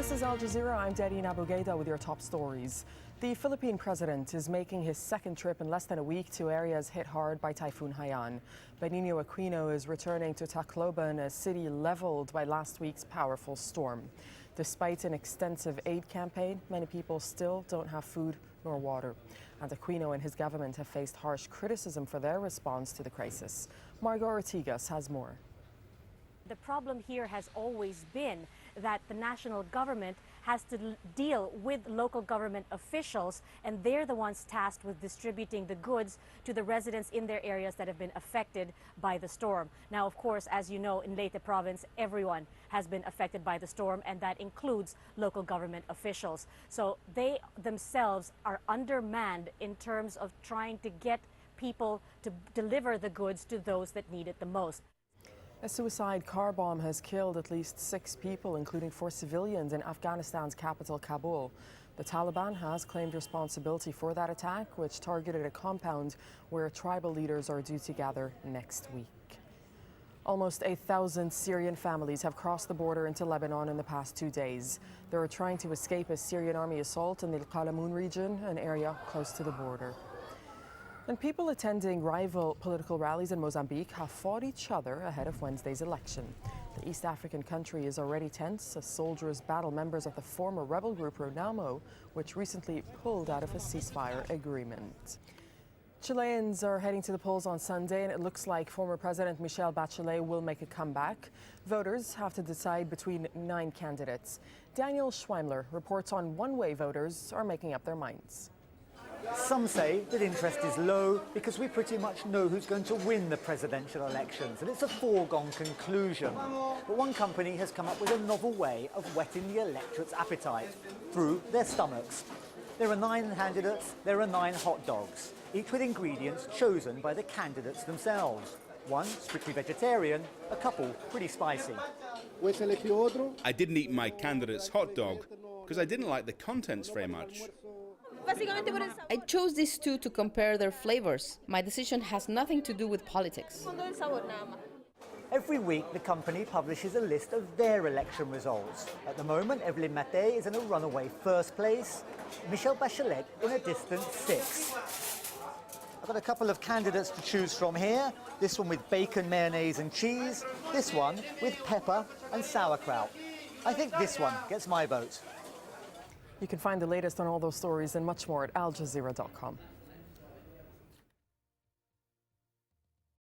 This is Al Jazeera. I'm Darine Abougaida with your top stories. The Philippine president is making his second trip in less than a week to areas hit hard by Typhoon Haiyan. Benigno Aquino is returning to Tacloban, a city leveled by last week's powerful storm. Despite an extensive aid campaign, many people still don't have food nor water. And Aquino and his government have faced harsh criticism for their response to the crisis. Margot Ortigas has more. The problem here has always been that the national government has to deal with local government officials, and they're the ones tasked with distributing the goods to the residents in their areas that have been affected by the storm. Now, of course, as you know, in Leyte province, everyone has been affected by the storm, and that includes local government officials. So they themselves are undermanned in terms of trying to get people to deliver the goods to those that need it the most. A suicide car bomb has killed at least 6 people, including 4 civilians, in Afghanistan's capital, Kabul. The Taliban has claimed responsibility for that attack, which targeted a compound where tribal leaders are due to gather next week. Almost 8,000 Syrian families have crossed the border into Lebanon in the past 2 days. They are trying to escape a Syrian army assault in the Al-Qalamun region, an area close to the border. And people attending rival political rallies in Mozambique have fought each other ahead of Wednesday's election. The East African country is already tense as soldiers battle members of the former rebel group Renamo, which recently pulled out of a ceasefire agreement. Chileans are heading to the polls on Sunday, and it looks like former President Michelle Bachelet will make a comeback. Voters have to decide between 9 candidates. Daniel Schweimler reports on one way voters are making up their minds. Some say that interest is low because we pretty much know who's going to win the presidential elections, and it's a foregone conclusion. But one company has come up with a novel way of whetting the electorate's appetite through their stomachs. There are 9 candidates, there are 9 hot dogs, each with ingredients chosen by the candidates themselves. One strictly vegetarian, a couple pretty spicy. I didn't eat my candidate's hot dog because I didn't like the contents very much. I chose these 2 to compare their flavors. My decision has nothing to do with politics. Every week, the company publishes a list of their election results. At the moment, Evelyn Matei is in a runaway first place, Michelle Bachelet in a distant 6th. I've got a couple of candidates to choose from here. This one with bacon, mayonnaise and cheese. This one with pepper and sauerkraut. I think this one gets my vote. You can find the latest on all those stories and much more at aljazeera.com.